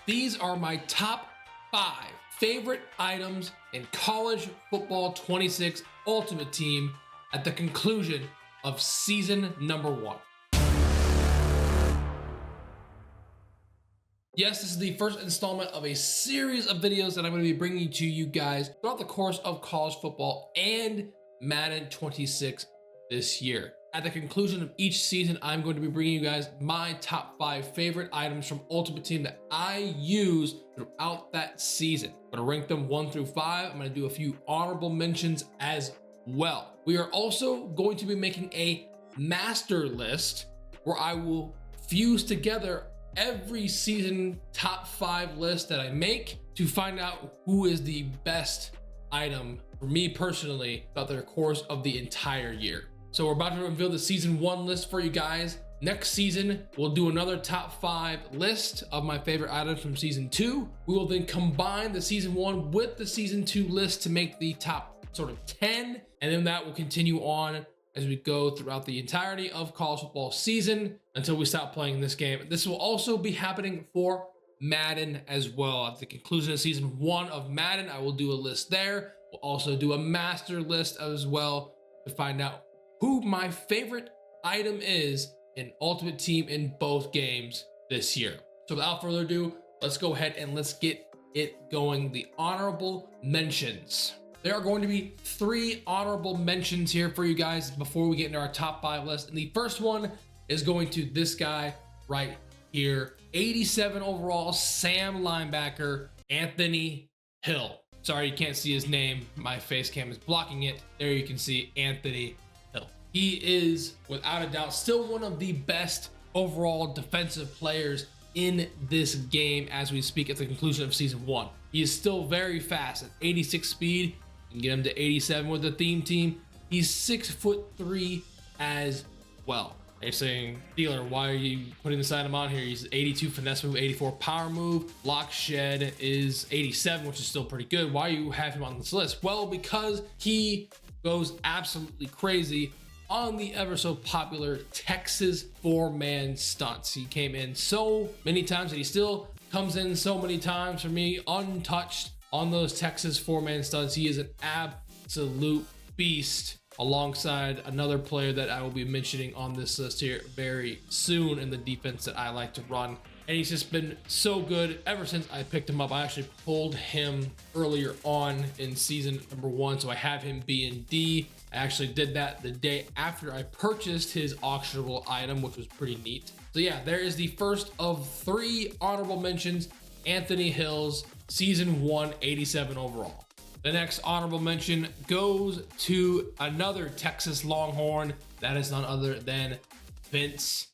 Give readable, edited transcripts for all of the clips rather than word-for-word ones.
These are my top 5 favorite items in College Football 26 Ultimate Team at the conclusion of season number 1. Yes, this is the first installment of a series of videos that I'm going to be bringing to you guys throughout the course of college football and Madden 26 this year. At the conclusion of each season, I'm going to be bringing you guys my top 5 favorite items from Ultimate Team that I use throughout that season. I'm going to rank them 1 through 5. I'm going to do a few honorable mentions as well. We are also going to be making a master list where I will fuse together every season top 5 list that I make to find out who is the best item for me personally throughout the course of the entire year. So we're about to reveal the season 1 list for you guys. Next season, we'll do another top 5 list of my favorite items from season 2. We will then combine the season 1 with the season 2 list to make the top sort of 10. And then that will continue on as we go throughout the entirety of college football season until we stop playing this game. This will also be happening for Madden as well. At the conclusion of season 1 of Madden, I will do a list there. We'll also do a master list as well to find out who my favorite item is in Ultimate Team in both games this year. So without further ado, let's go ahead and let's get it going. The honorable mentions. There are going to be 3 honorable mentions here for you guys before we get into our top 5 list. And the first one is going to this guy right here. 87 overall, Sam linebacker, Anthony Hill. Sorry, you can't see his name. My face cam is blocking it. There you can see Anthony Hill. He is, without a doubt, still one of the best overall defensive players in this game as we speak at the conclusion of season 1. He is still very fast at 86 speed. You can get him to 87 with the theme team. He's 6'3" as well. They're saying, dealer, why are you putting this item on here? He's 82 finesse move, 84 power move. Block shed is 87, which is still pretty good. Why do you have him on this list? Well, because he goes absolutely crazy on the ever so popular Texas 4-man stunts. He came in so many times and he still comes in so many times for me untouched on those Texas 4-man stunts. He is an absolute beast alongside another player that I will be mentioning on this list here very soon in the defense that I like to run. And he's just been so good ever since I picked him up. I actually pulled him earlier on in season number 1, so I have him B and D. I actually did that the day after I purchased his auctionable item, which was pretty neat. So yeah, there is the first of 3 honorable mentions, Anthony Hill's season 1, 87 overall. The next honorable mention goes to another Texas Longhorn. That is none other than Vince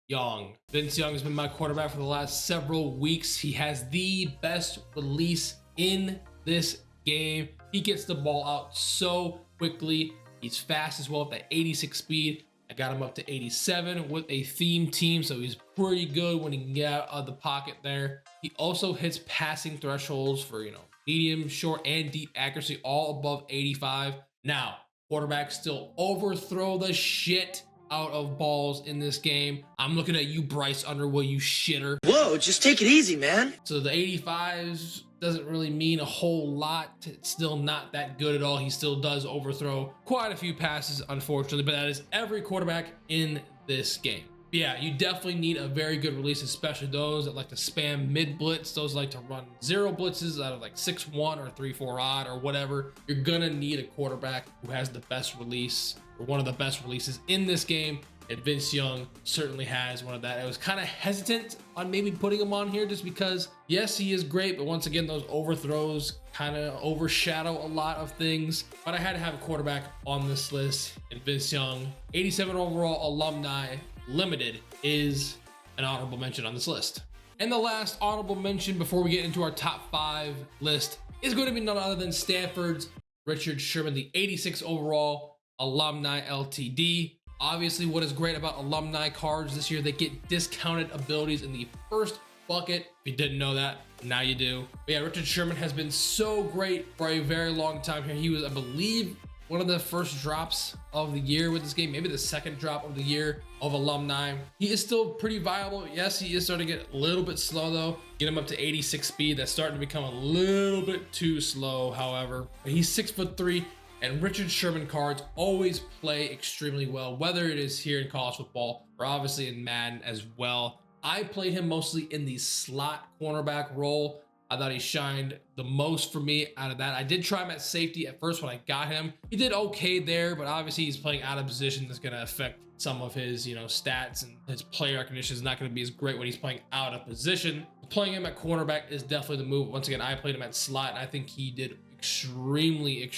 Young. Vince Young has been my quarterback for the last several weeks. He has the best release in this game. He gets the ball out so quickly. He's fast as well at that 86 speed. I got him up to 87 with a theme team, so he's pretty good when he can get out of the pocket there. He also hits passing thresholds for, medium, short, and deep accuracy, all above 85. Now, quarterbacks still overthrow the shit out of balls in this game. I'm looking at you, Bryce Underwood, you shitter. Whoa, just take it easy, man. So the 85s doesn't really mean a whole lot. It's still not that good at all. He still does overthrow quite a few passes, unfortunately, but that is every quarterback in this game. But yeah, you definitely need a very good release, especially those that like to spam mid blitz. Those like to run 0 blitzes out of like 6-1 or 3-4 odd or whatever. You're gonna need a quarterback who has the best release or one of the best releases in this game. And Vince Young certainly has one of that. I was kind of hesitant on maybe putting him on here just because, yes, he is great, but once again, those overthrows kind of overshadow a lot of things. But I had to have a quarterback on this list, and Vince Young, 87 overall alumni limited, is an honorable mention on this list. And the last honorable mention before we get into our top 5 list is going to be none other than Stanford's Richard Sherman, the 86 overall alumni LTD. Obviously, what is great about alumni cards this year, they get discounted abilities in the first bucket. If you didn't know that, now you do. But yeah, Richard Sherman has been so great for a very long time here. He was, I believe, one of the first drops of the year with this game, maybe the second drop of the year of alumni. He is still pretty viable. Yes, he is starting to get a little bit slow though. Get him up to 86 speed. That's starting to become a little bit too slow, however. But he's 6'3", and Richard Sherman cards always play extremely well, whether it is here in college football or obviously in Madden as well. I played him mostly in the slot cornerback role. I thought he shined the most for me out of that. I did try him at safety at first when I got him. He did okay there, but obviously he's playing out of position. That's going to affect some of his, stats, and his player recognition is not going to be as great when he's playing out of position. Playing him at cornerback is definitely the move. Once again, I played him at slot, and I think he did extremely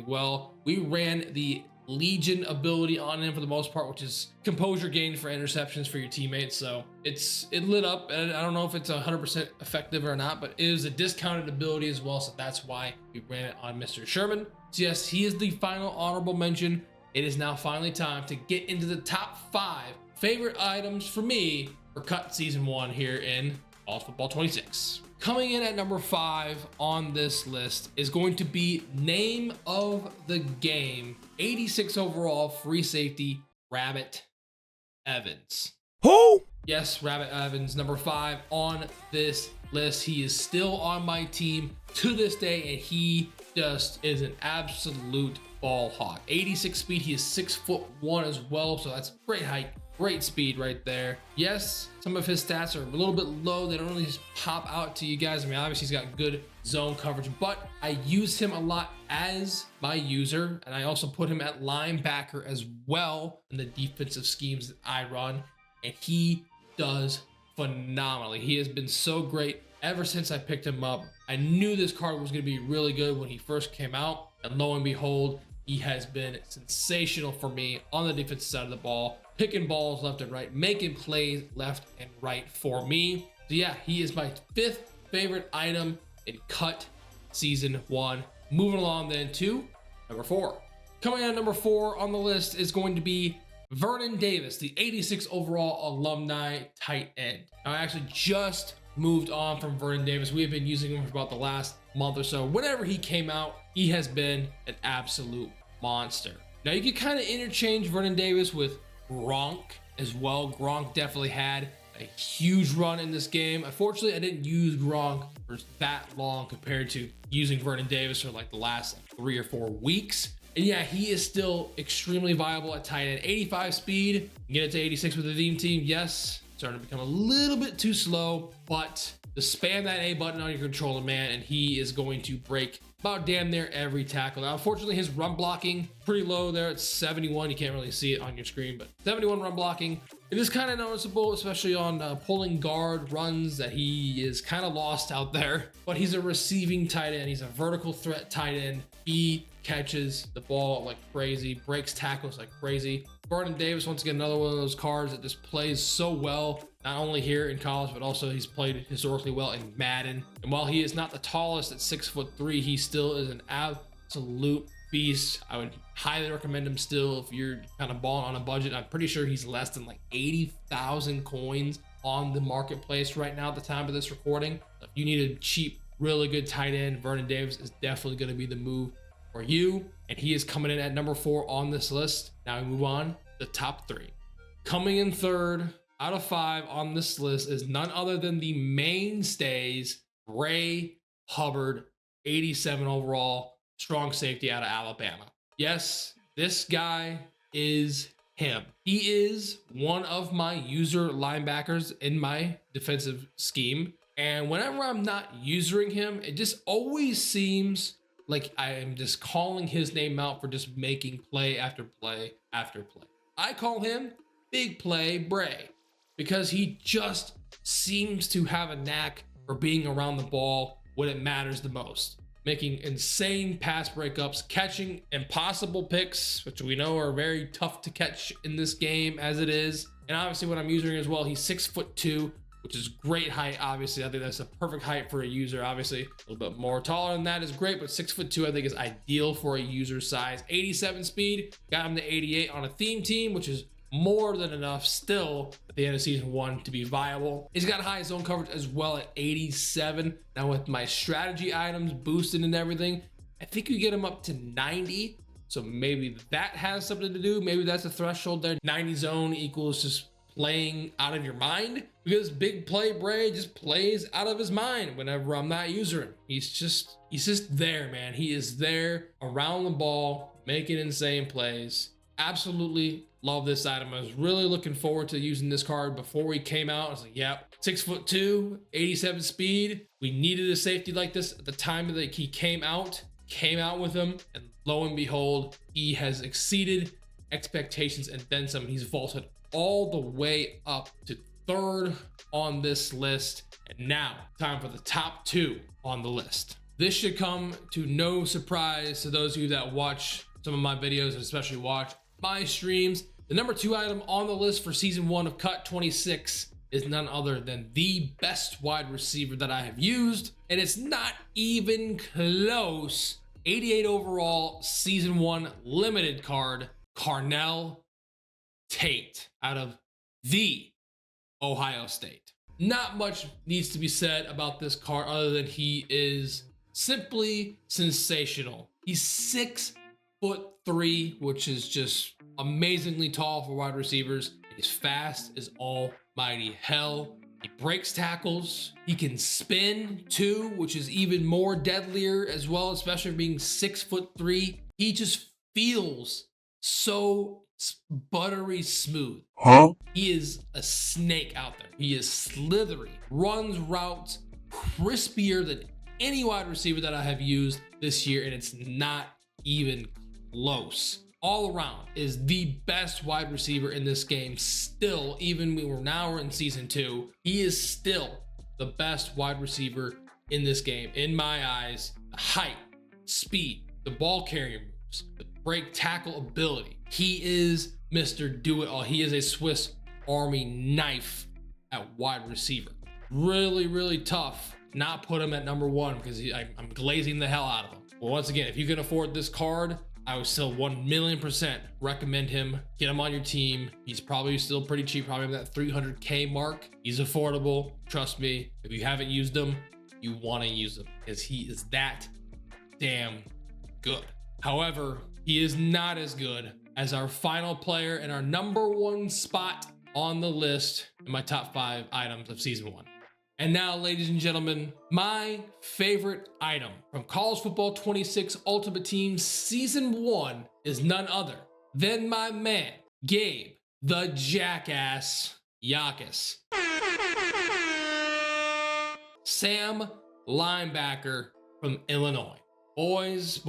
well. We ran the Legion ability on him for the most part, which is composure gain for interceptions for your teammates. So it lit up, and I don't know if it's 100% effective or not, but it is a discounted ability as well. So that's why we ran it on Mr. Sherman. So yes, he is the final honorable mention. It is now finally time to get into the top 5 favorite items for me for cut season 1 here in College Football 26. Coming in at number 5 on this list is going to be name of the game, 86 overall free safety, Rabbit Evans. Who? Yes, Rabbit Evans, number 5 on this list. He is still on my team to this day, and he just is an absolute ball hawk. 86 speed, he is 6'1" as well, so that's great height. Great speed right there. Yes, some of his stats are a little bit low. They don't really just pop out to you guys. I mean, obviously he's got good zone coverage, but I use him a lot as my user, and I also put him at linebacker as well in the defensive schemes that I run, and he does phenomenally. He has been so great ever since I picked him up. I knew this card was going to be really good when he first came out, and lo and behold, he has been sensational for me on the defensive side of the ball, picking balls left and right, making plays left and right for me. So yeah, he is my 5th favorite item in cut season 1. Moving along then to number 4. Coming in at number 4 on the list is going to be Vernon Davis, the 86 overall alumni tight end. Now, I actually just moved on from Vernon Davis. We have been using him for about the last month or so. Whenever he came out, he has been an absolute monster. Now, you can kind of interchange Vernon Davis with Gronk as well. Gronk definitely had a huge run in this game. Unfortunately, I didn't use Gronk for that long compared to using Vernon Davis for like the last 3 or 4 weeks. And yeah, he is still extremely viable at tight end. 85 speed, get it to 86 with the theme team. Yes, starting to become a little bit too slow, but just spam that A button on your controller, man, and he is going to break about damn near every tackle. Now, unfortunately, his run blocking pretty low there. It's 71. You can't really see it on your screen, but 71 run blocking. It is kind of noticeable, especially on pulling guard runs, that he is kind of lost out there. But he's a receiving tight end. He's a vertical threat tight end. He catches the ball like crazy, breaks tackles like crazy. Vernon Davis, once again, another one of those cards that just plays so well, not only here in college, but also he's played historically well in Madden. And while he is not the tallest at 6'3", he still is an absolute beast. I would highly recommend him still if you're kind of balling on a budget. I'm pretty sure he's less than like 80,000 coins on the marketplace right now at the time of this recording. If you need a cheap, really good tight end, Vernon Davis is definitely going to be the move for you. And he is coming in at number 4 on this list. Now we move on to the top 3. Coming in 3rd out of 5 on this list is none other than the mainstays, Ray Hubbard, 87 overall, strong safety out of Alabama. Yes, this guy is him. He is one of my user linebackers in my defensive scheme. And whenever I'm not using him, it just always seems like I am just calling his name out for just making play after play after play. I call him Big Play Bray because he just seems to have a knack for being around the ball when it matters the most. Making insane pass breakups, catching impossible picks, which we know are very tough to catch in this game as it is. And obviously when I'm using him as well, he's 6'2", which is great height. Obviously, I think that's a perfect height for a user. Obviously, a little bit more taller than that is great, but 6'2", I think is ideal for a user size. 87 speed, got him to 88 on a theme team, which is more than enough still at the end of season 1 to be viable. He's got high zone coverage as well at 87. Now with my strategy items boosted and everything, I think you get him up to 90 So maybe that has something to do. Maybe that's a threshold there. 90 zone equals just playing out of your mind, because big play Bray just plays out of his mind whenever I'm not using him. He's just there, man. He is there around the ball, making insane plays. Absolutely love this item. I was really looking forward to using this card before he came out. I was like, yep, 6'2", 87 speed. We needed a safety like this at the time that he came out with him, and lo and behold, he has exceeded expectations and then some. He's vaulted all the way up to 3rd on this list. And now, time for the top 2 on the list. This should come to no surprise to those of you that watch some of my videos, and especially watch my streams. The number 2 item on the list for season 1 of Cut 26 is none other than the best wide receiver that I have used, and it's not even close. 88 overall, season 1 limited card, Carnell Tate out of the Ohio State. Not much needs to be said about this card other than he is simply sensational. He's 6'3", which is just amazingly tall for wide receivers. He's fast as almighty hell. He breaks tackles. He can spin too, which is even more deadlier as well, especially being 6'3". He just feels so buttery smooth. He is a snake out there. He is slithery, runs routes crispier than any wide receiver that I have used this year, and it's not even close. All around is the best wide receiver in this game still. Even when we're in season 2, he is still the best wide receiver in this game in my eyes. The height, speed, the ball carrier moves, the break tackle ability. He is Mr. Do-It-All. He is a Swiss Army knife at wide receiver. Really, really tough not put him at number 1 because I'm glazing the hell out of him. Well, once again, if you can afford this card, I would still 1,000,000% recommend him. Get him on your team. He's probably still pretty cheap, probably in that 300K mark. He's affordable. Trust me, if you haven't used him, you want to use him because he is that damn good. However, he is not as good as our final player and our number 1 spot on the list in my top 5 items of season 1. And now, ladies and gentlemen, my favorite item from College Football 26 Ultimate Team Season 1 is none other than my man, Gabe, the Jackass Yakis. Sam linebacker from Illinois. Boys,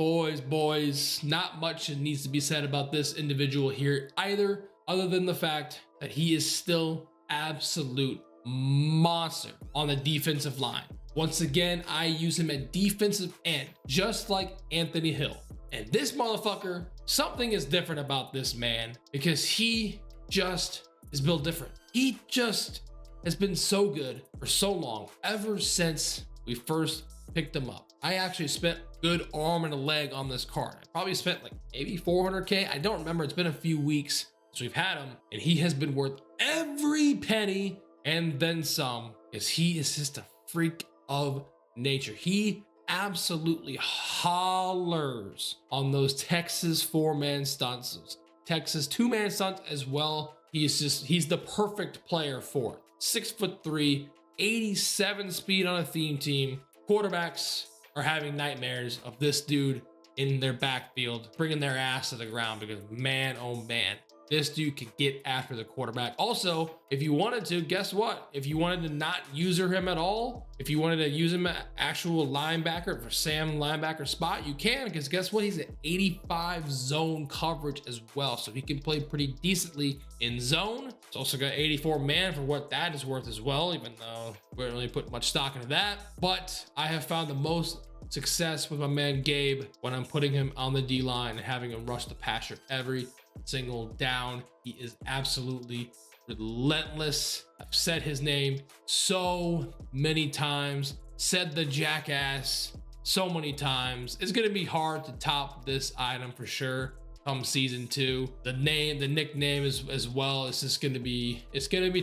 not much needs to be said about this individual here either, other than the fact that he is still absolute monster on the defensive line. Once again, I use him at defensive end, just like Anthony Hill. And this motherfucker, something is different about this man because he just is built different. He just has been so good for so long, ever since we first picked him up. I actually spent a good arm and a leg on this card. I probably spent like maybe 400K. I don't remember. It's been a few weeks since we've had him, and he has been worth every penny and then some, because he is just a freak of nature. He absolutely hollers on those Texas 4-man stunts, those Texas 2-man stunts as well. He's the perfect player for it. 6'3", 87 speed on a theme team. Quarterbacks are having nightmares of this dude in their backfield, bringing their ass to the ground because man, oh man, this dude can get after the quarterback. Also, if you wanted to, guess what? If you wanted to not user him at all, if you wanted to use him at actual linebacker for Sam linebacker spot, you can, because guess what? He's at 85 zone coverage as well. So he can play pretty decently in zone. It's also got 84 man for what that is worth as well, even though we don't really put much stock into that. But I have found the most success with my man Gabe when I'm putting him on the D-line and having him rush the passer every single down. He is absolutely relentless. I've said his name so many times, said the Jackass so many times. It's gonna be hard to top this item for sure come season 2. The nickname as well, it's just gonna be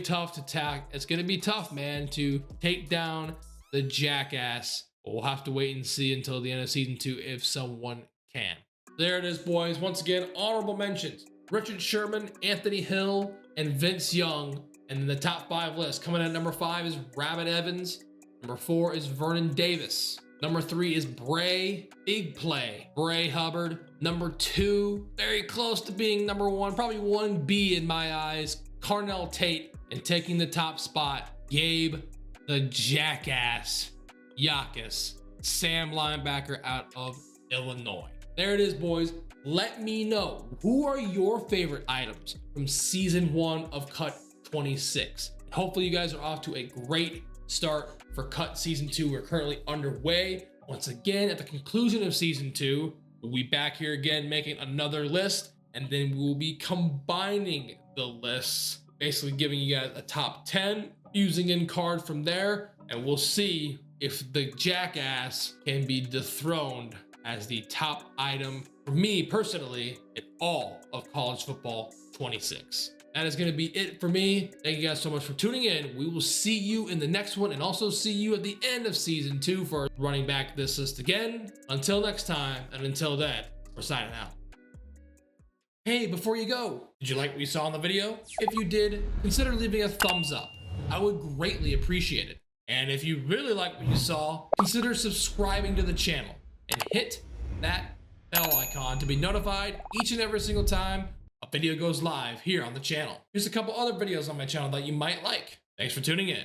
tough to tack. It's gonna be tough, man, to take down the Jackass. We'll have to wait and see until the end of season 2 if someone can. There it is, boys. Once again, honorable mentions: Richard Sherman, Anthony Hill, and Vince Young. And in the top 5 list, coming in at number 5 is Rabbit Evans. Number 4 is Vernon Davis. Number 3 is Bray, big play, Bray Hubbard. Number 2, very close to being number 1, probably 1B in my eyes, Carnell Tate. And taking the top spot, Gabe the Jackass Yakas, Sam linebacker out of Illinois. There it is, boys. Let me know, who are your favorite items from season 1 of Cut 26? Hopefully you guys are off to a great start for Cut season 2. We're currently underway. Once again, at the conclusion of season 2, we'll be back here again making another list, and then we'll be combining the lists, basically giving you guys a top 10, fusing in card from there, and we'll see if the Jackass can be dethroned as the top item for me personally in all of college football 26. That is going to be it for me. Thank you guys so much for tuning in. We will see you in the next one, and also see you at the end of season 2 for running back this list again. Until next time, and until then, we're signing out. Hey, before you go, did you like what you saw in the video? If you did, consider leaving a thumbs up. I would greatly appreciate it. And if you really like what you saw, consider subscribing to the channel and hit that bell icon to be notified each and every single time a video goes live here on the channel. Here's a couple other videos on my channel that you might like. Thanks for tuning in.